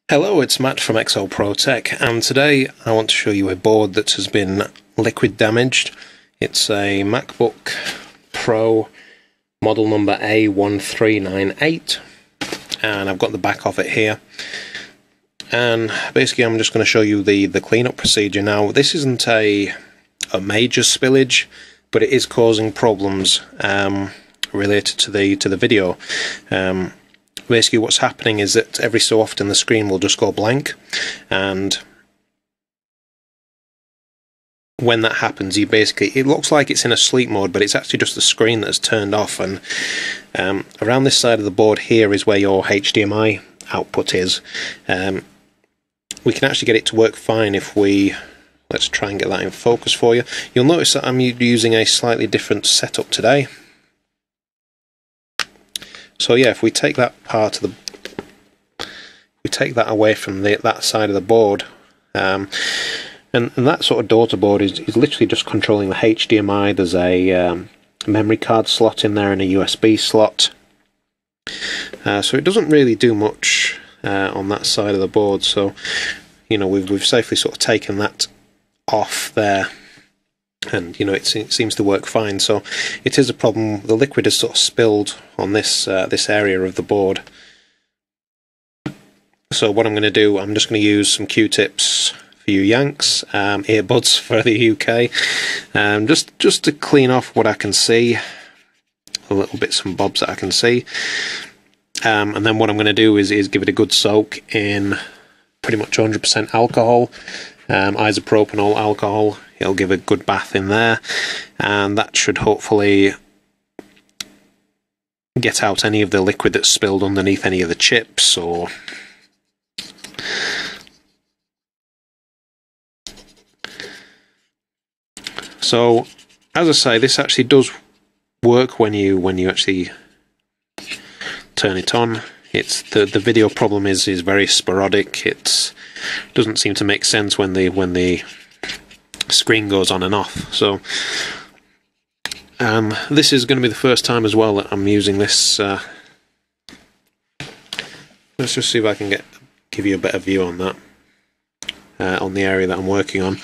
Hello, it's Matt from XL Pro Tech, and today I want to show you a board that has been liquid damaged. It's a MacBook Pro model number A1398, and I've got the back of it here. And basically I'm just going to show you the cleanup procedure. Now, this isn't a major spillage, but it is causing problems related to the video. Basically what's happening is that every so often the screen will just go blank, and when that happens it looks like it's in a sleep mode, but it's actually just the screen that's turned off. And around this side of the board here is where your HDMI output is. We can actually get it to work fine if we... Let's try and get that in focus for you. You'll notice that I'm using a slightly different setup today. So yeah, if we take that part of we take that away from that side of the board, and that sort of daughter board is literally just controlling the HDMI. There's a memory card slot in there and a USB slot. So it doesn't really do much on that side of the board. So you know, we've safely sort of taken that off there, and you know, it seems to work fine. So it is a problem. The liquid has sort of spilled on this area of the board. So what I'm going to do, I'm just going to use some Q-tips for you Yanks, earbuds for the UK, just to clean off what I can see, a little bits and bobs that I can see. And then what I'm going to do is give it a good soak in pretty much 100% alcohol, isopropanol alcohol. It'll give a good bath in there, and that should hopefully get out any of the liquid that's spilled underneath any of the chips. Or so, as I say, this actually does work when you actually turn it on. It's the video problem is very sporadic. It doesn't seem to make sense when the screen goes on and off. So this is going to be the first time as well that I'm using this. Let's just see if I can give you a better view on that, on the area that I'm working on.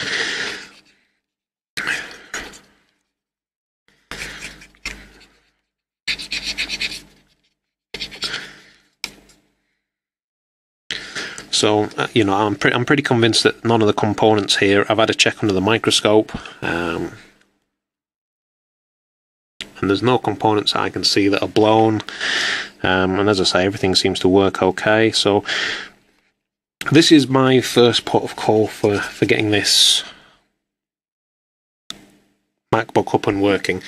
So you know, I'm pretty convinced that none of the components here. I've had a check under the microscope, and there's no components that I can see that are blown. And as I say, everything seems to work okay. So this is my first port of call for getting this MacBook up and working.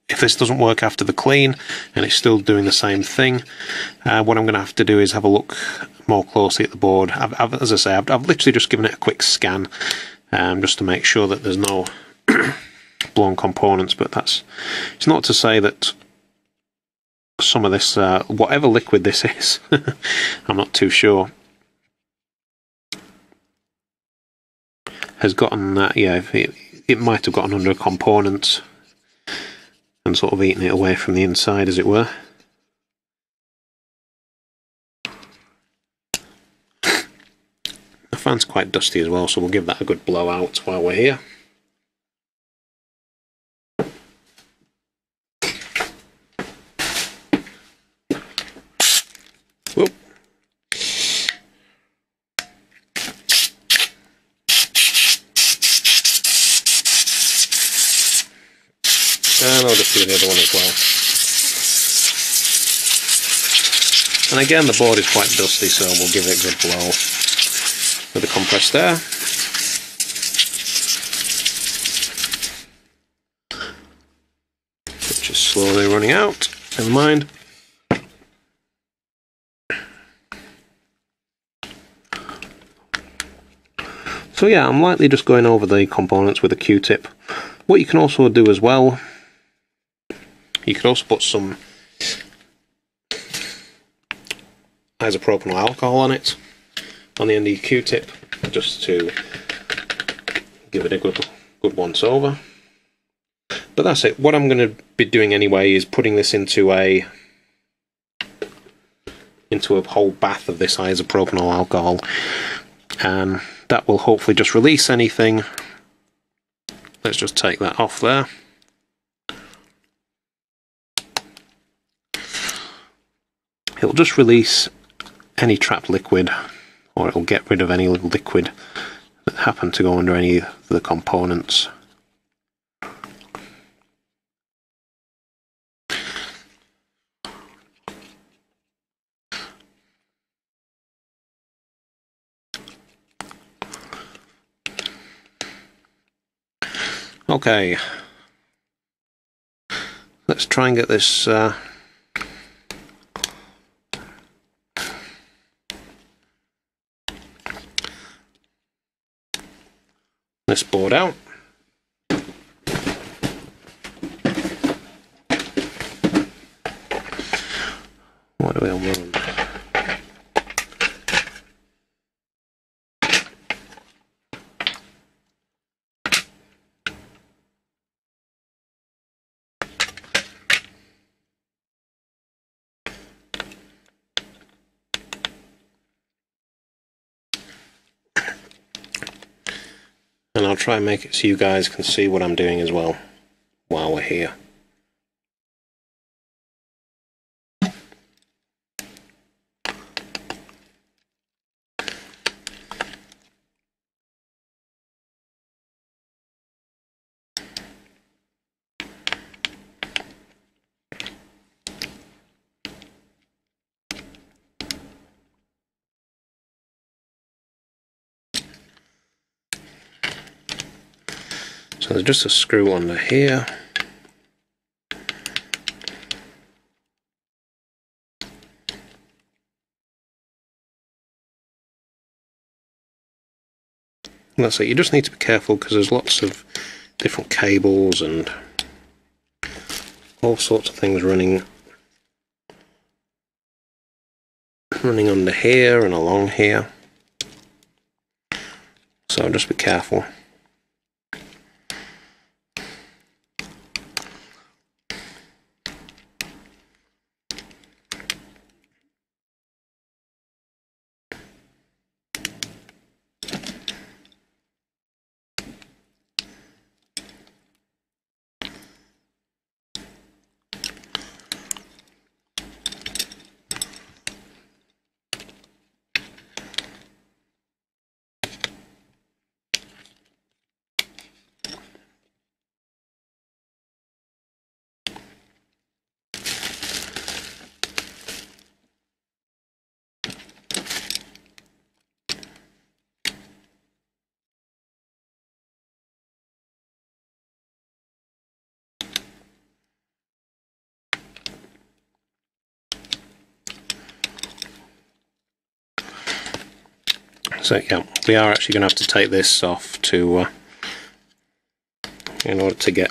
If this doesn't work after the clean and it's still doing the same thing, what I'm going to have to do is have a look more closely at the board. As I say, I've literally just given it a quick scan, just to make sure that there's no blown components. But it's not to say that some of this, whatever liquid this is, I'm not too sure, has gotten yeah, it might have gotten under a component and sort of eating it away from the inside, as it were. The fan's quite dusty as well, so we'll give that a good blowout while we're here. Whoop. And I'll just do the other one as well. And again, the board is quite dusty, so we'll give it a good blow with the compressed air. Which is slowly running out, never mind. So yeah, I'm lightly just going over the components with a Q-tip. What you can also do as well, you could also put some isopropanol alcohol on it, on the end of your Q-tip, just to give it a good once over. But that's it. What I'm going to be doing anyway is putting this into a into a whole bath of this isopropanol alcohol, and that will hopefully just release anything. Let's just take that off there. It'll just release any trapped liquid, or it'll get rid of any liquid that happened to go under any of the components. Okay, let's try and get this this board out. What do we want? And I'll try and make it so you guys can see what I'm doing as well while we're here. So there's just a screw under here. And that's it. You just need to be careful because there's lots of different cables and all sorts of things running under here and along here. So just be careful. So yeah, we are actually going to have to take this off to in order to get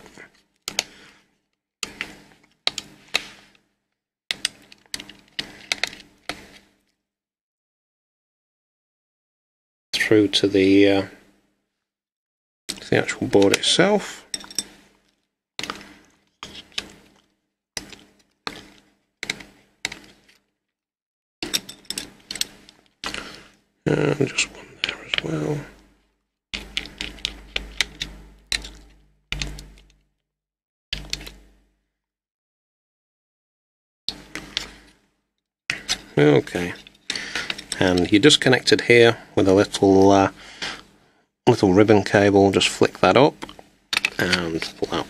through to the actual board itself. And just one there as well. Okay, and you just connected here with a little little ribbon cable. Just flick that up and pull out.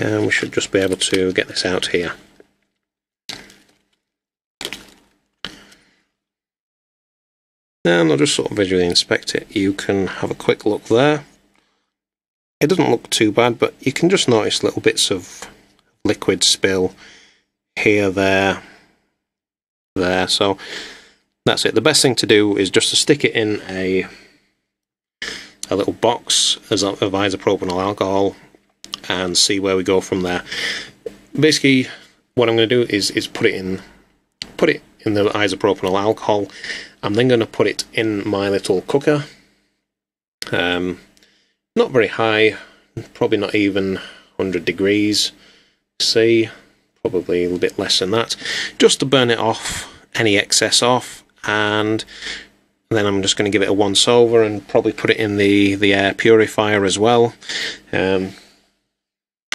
And we should just be able to get this out here. And I'll just sort of visually inspect it. You can have a quick look there. It doesn't look too bad, but you can just notice little bits of liquid spill here, there. So that's it. The best thing to do is just to stick it in a little box of isopropanol alcohol and see where we go from there. Basically, what I'm going to do is put it in the isopropanol alcohol. I'm then going to put it in my little cooker. Not very high, probably not even 100 degrees C, probably a little bit less than that, just to burn it off, any excess off, and then I'm just going to give it a once over and probably put it in the air purifier as well, the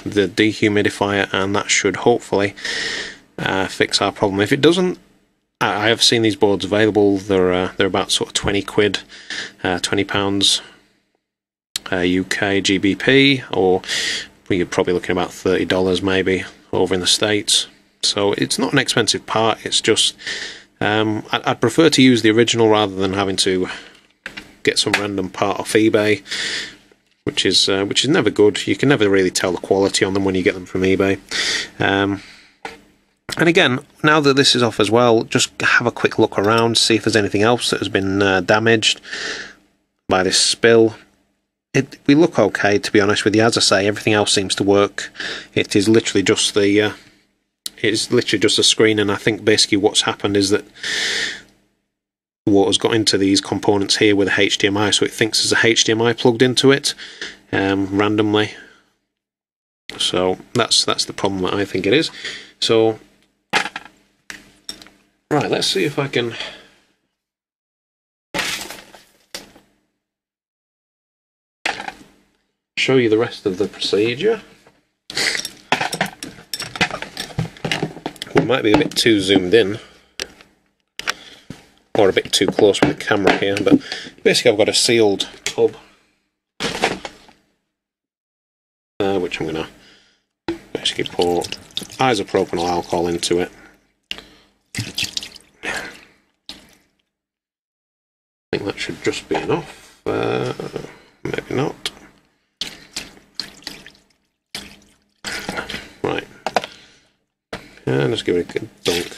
dehumidifier, and that should hopefully fix our problem. If it doesn't, I have seen these boards available. They're about sort of 20 quid, £20 UK GBP, or you're probably looking about $30 maybe over in the States. So it's not an expensive part. It's just I'd prefer to use the original rather than having to get some random part off eBay, which is never good. You can never really tell the quality on them when you get them from eBay. And again, now that this is off as well, just have a quick look around, see if there's anything else that has been damaged by this spill. We look okay, to be honest with you. As I say, everything else seems to work. It is literally just the screen, and I think basically what's happened is that water's got into these components here with a HDMI, so it thinks there's a HDMI plugged into it randomly. So that's the problem that I think it is. So right, let's see if I can show you the rest of the procedure. We might be a bit too zoomed in, or a bit too close with the camera here, but basically I've got a sealed tub, which I'm going to basically pour isopropanol alcohol into it. I think that should just be enough, maybe not. Right, and just give it a good dunk.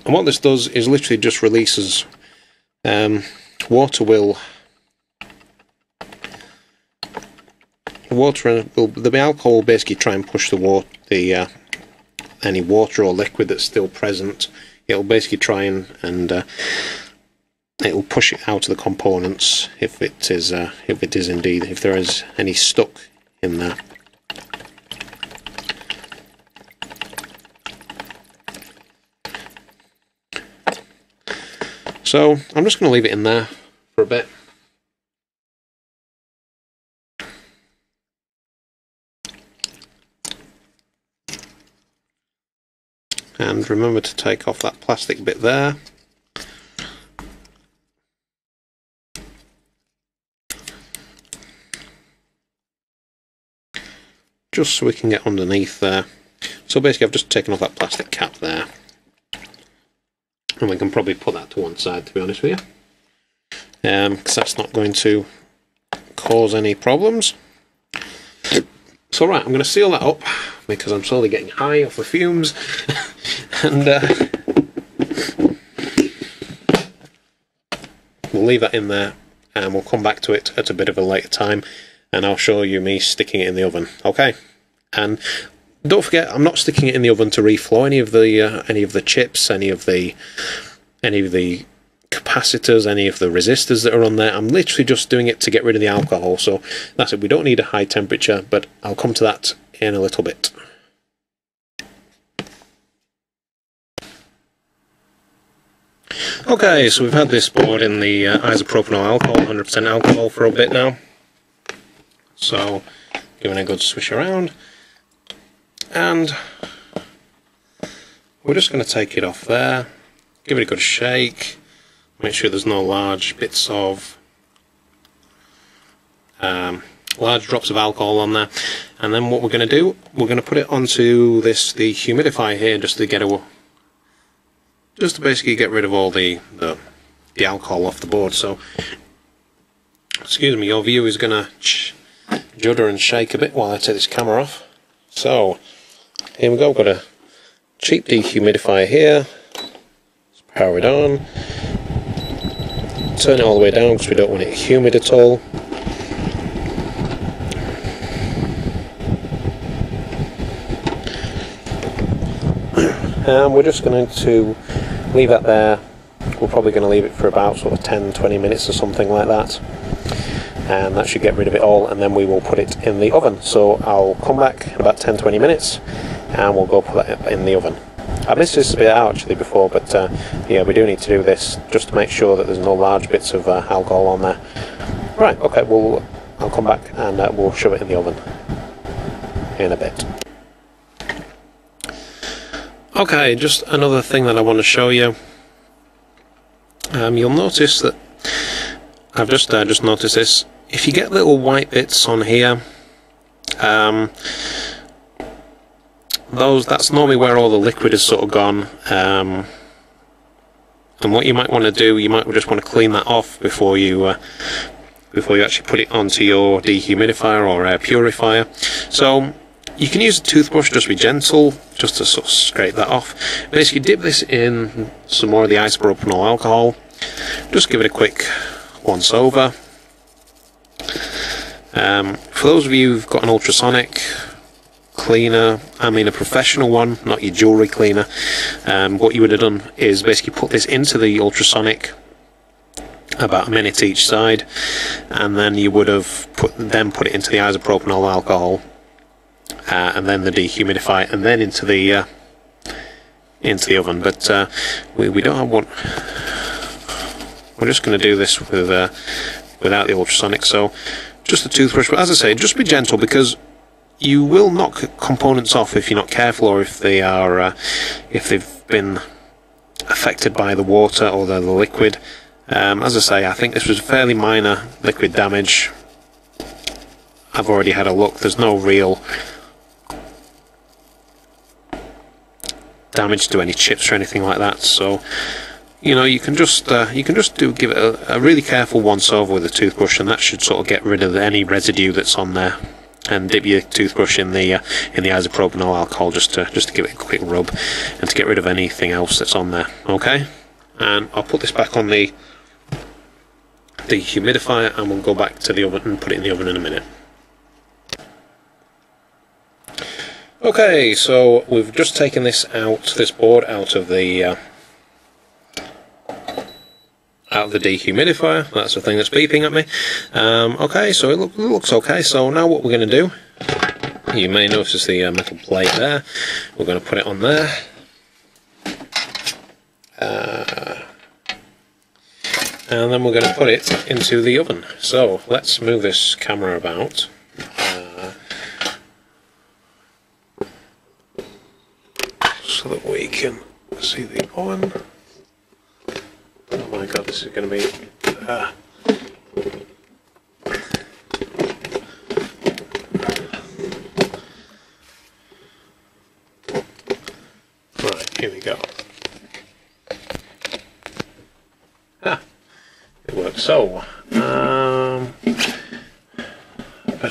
And what this does is literally just releases water will the alcohol will basically try and push any water or liquid that's still present. It'll basically try and it will push it out of the components if there is any stuck in there. So I'm just going to leave it in there for a bit. And remember to take off that plastic bit there. Just so we can get underneath there. So basically I've just taken off that plastic cap there. And we can probably put that to one side, to be honest with you. Because that's not going to cause any problems. So right, I'm going to seal that up because I'm slowly getting high off the fumes. And we'll leave that in there and we'll come back to it at a bit of a later time, and I'll show you me sticking it in the oven. Okay, and don't forget, I'm not sticking it in the oven to reflow any of the chips, any of the capacitors, any of the resistors that are on there. I'm literally just doing it to get rid of the alcohol. So that's it. We don't need a high temperature, but I'll come to that in a little bit. Okay, so we've had this board in the isopropanol alcohol, 100% alcohol, for a bit now. So giving a good swish around, and we're just going to take it off there, give it a good shake, make sure there's no large bits of large drops of alcohol on there. And then what we're going to do, we're going to put it onto the humidifier here, just to basically get rid of all the alcohol off the board. So excuse me, your view is going to judder and shake a bit while I take this camera off. So here we go. We've got a cheap dehumidifier here. Let's power it on. Turn it all the way down because we don't want it humid at all. we're just going to leave that there. We're probably going to leave it for about sort of 10-20 minutes or something like that, and that should get rid of it all, and then we will put it in the oven. So I'll come back in about 10-20 minutes and we'll go put that in the oven. I missed this bit out actually before, but yeah, we do need to do this just to make sure that there's no large bits of alcohol on there. Right, okay, I'll come back and we'll shove it in the oven in a bit. Okay, just another thing that I want to show you. You'll notice that I've just noticed this. If you get little white bits on here, that's normally where all the liquid is sort of gone. And what you might want to do, you might just want to clean that off before you actually put it onto your dehumidifier or air purifier. So you can use a toothbrush, just be gentle, just to sort of scrape that off. Basically dip this in some more of the isopropanol alcohol, just give it a quick once over. For those of you who've got an ultrasonic cleaner, I mean a professional one, not your jewellery cleaner, what you would have done is basically put this into the ultrasonic, about a minute each side, and then you would have put it into the isopropanol alcohol, and then the dehumidifier, and then into the oven. But we don't have one. We're just going to do this with without the ultrasonic. So just a toothbrush, but as I say, just be gentle, because you will knock components off if you're not careful, or if they are if they've been affected by the water or the liquid. As I say, I think this was fairly minor liquid damage. I've already had a look. There's no real damage to any chips or anything like that. So, you know, you can just give it a really careful once over with a toothbrush, and that should sort of get rid of any residue that's on there. And dip your toothbrush in the isopropanol alcohol just to give it a quick rub, and to get rid of anything else that's on there. Okay, and I'll put this back on the dehumidifier, and we'll go back to the oven and put it in the oven in a minute. Okay, so we've just taken this board out of the dehumidifier. That's the thing that's beeping at me. Okay, so it looks okay. So now what we're going to do, you may notice the metal plate there. We're going to put it on there. And then we're going to put it into the oven. So let's move this camera about. So that we can see the oven. Oh my god, this is going to be... Right, here we go. It works. So, but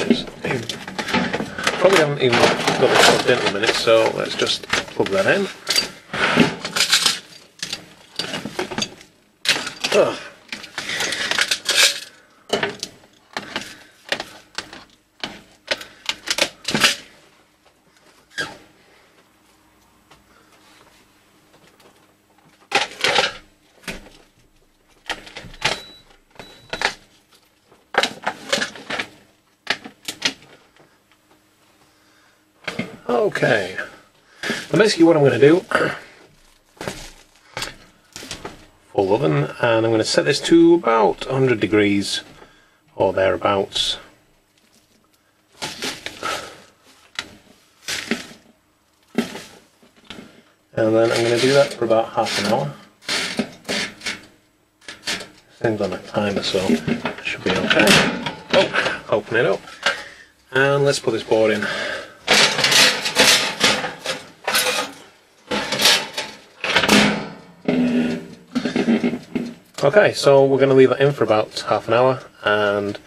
it's probably haven't even got this plugged in a minute, so let's just plug that in. Oh. Okay, and basically what I'm going to do, full oven, and I'm going to set this to about 100 degrees or thereabouts. And then I'm going to do that for about half an hour. This thing's on a timer, so it should be okay. Oh, open it up, and let's put this board in. Okay, so we're going to leave that in for about half an hour, and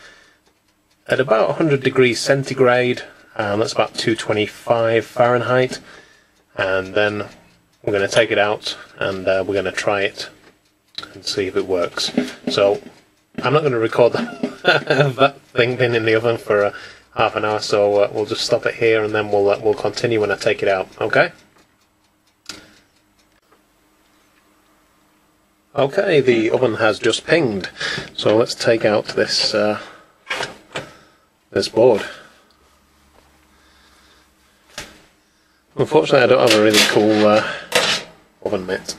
at about 100 degrees centigrade, that's about 225 Fahrenheit, and then we're going to take it out and we're going to try it and see if it works. So I'm not going to record that thing being in the oven for half an hour, so we'll just stop it here, and then we'll continue when I take it out. Okay? Okay, the oven has just pinged, so let's take out this this board. Unfortunately, I don't have a really cool oven mitt.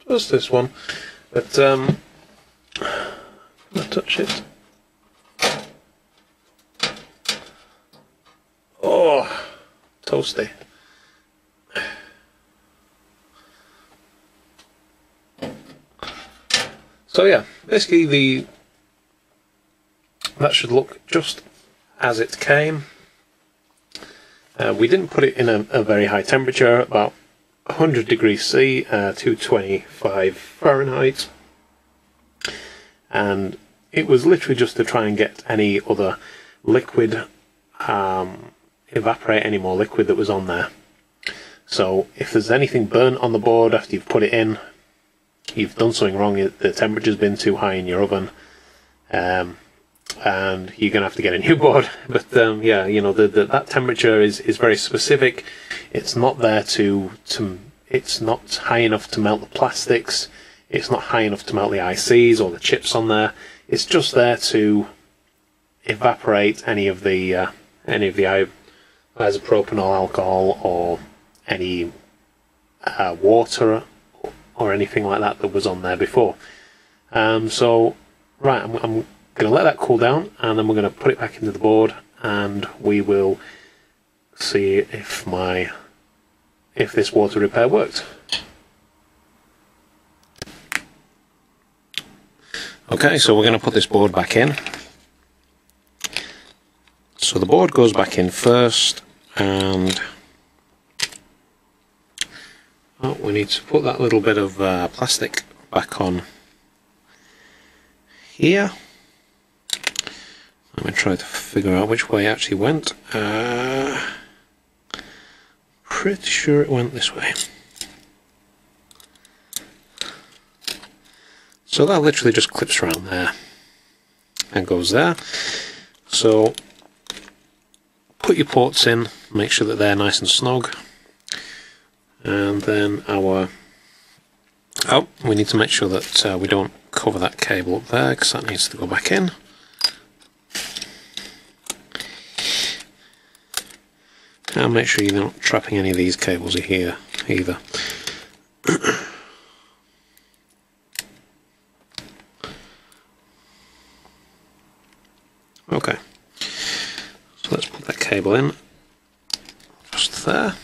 Just this one, but I'm gonna touch it. Oh, toasty. So yeah, basically that should look just as it came. We didn't put it in a very high temperature, about 100 degrees C, 225 Fahrenheit, and it was literally just to try and get any other liquid, evaporate any more liquid that was on there. So if there's anything burnt on the board after you've put it in, you've done something wrong. The temperature's been too high in your oven, and you're gonna have to get a new board. But yeah, you know, that temperature is very specific. It's not there to it's not high enough to melt the plastics. It's not high enough to melt the ICs or the chips on there. It's just there to evaporate any of the isopropanol alcohol or any water or anything like that was on there before. So, right, I'm going to let that cool down, and then we're going to put it back into the board, and we will see if this water repair worked. Okay, so we're going to put this board back in. So the board goes back in first, and we need to put that little bit of plastic back on here. Let me try to figure out which way it actually went. Pretty sure it went this way. So that literally just clips around there and goes there. So put your ports in, make sure that they're nice and snug. And then we need to make sure that we don't cover that cable up there, because that needs to go back in. And make sure you're not trapping any of these cables here either. Okay, so let's put that cable in just there.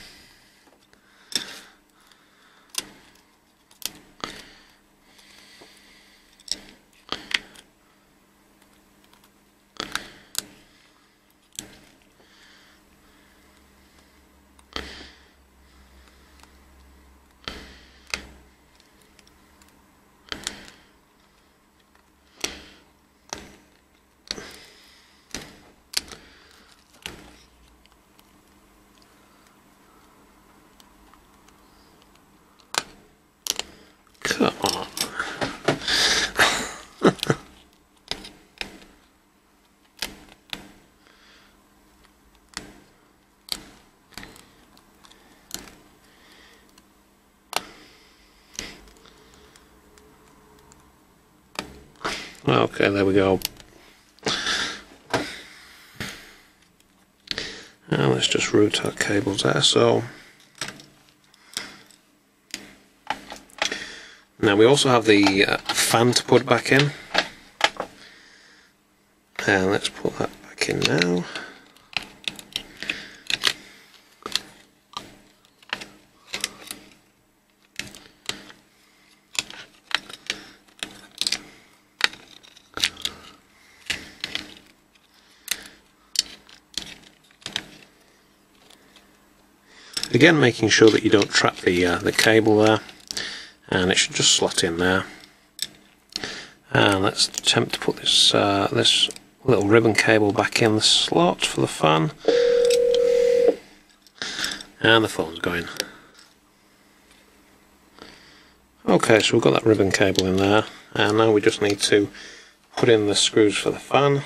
Come on. Okay, there we go. And let's just route our cables there. So now we also have the fan to put back in, and let's put that back in now. Again, making sure that you don't trap the cable there, and it should just slot in there. And let's attempt to put this this little ribbon cable back in the slot for the fan, and the phone's going. Okay, so we've got that ribbon cable in there, and now we just need to put in the screws for the fan.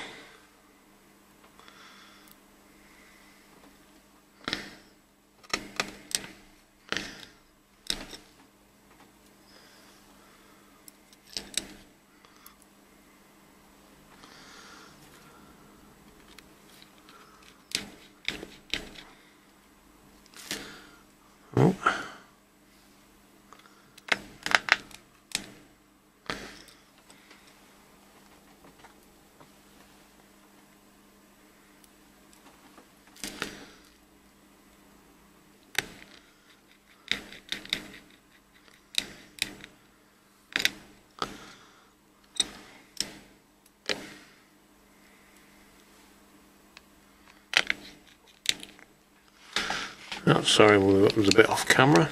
Oh, sorry, it was a bit off camera.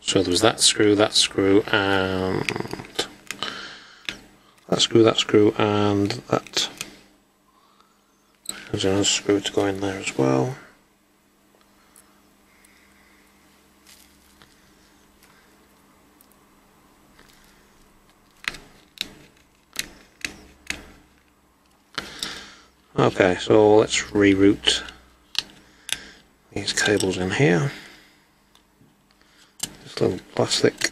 So there was that screw, and that screw, and that. There's another screw to go in there as well. Okay, so let's reroute these cables in here. This little plastic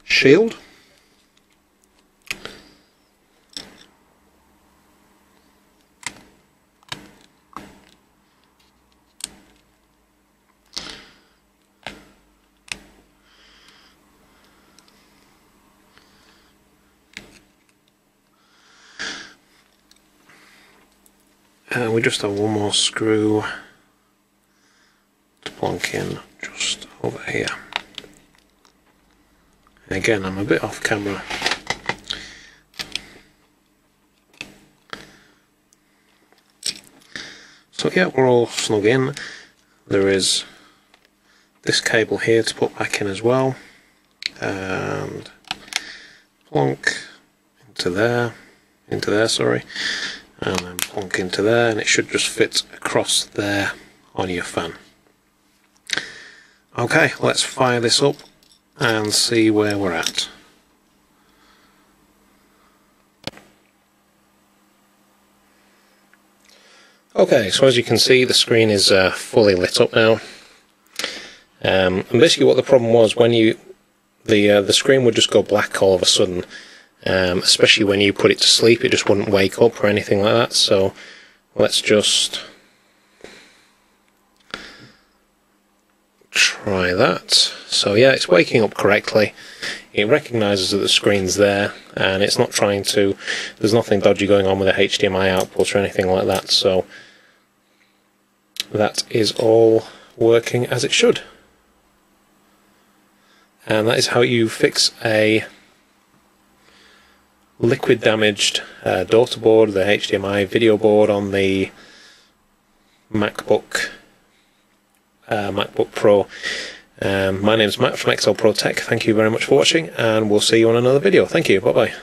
shield. We just have one more screw to plonk in just over here. Again, I'm a bit off camera. So yeah, we're all snug in. There is this cable here to put back in as well, and plonk into there, sorry, and then plonk into there, and it should just fit across there on your fan. Okay, let's fire this up and see where we're at. Okay, so as you can see, the screen is fully lit up now. And basically what the problem was, when the screen would just go black all of a sudden, especially when you put it to sleep. It just wouldn't wake up or anything like that. So let's just try that. So yeah, it's waking up correctly. It recognises that the screen's there, and it's not trying to, there's nothing dodgy going on with the HDMI output or anything like that, so that is all working as it should. And that is how you fix a liquid damaged daughter board, the HDMI video board on the MacBook Pro. My name is Matt from XL Pro Tech. Thank you very much for watching, and we'll see you on another video. Thank you. Bye bye.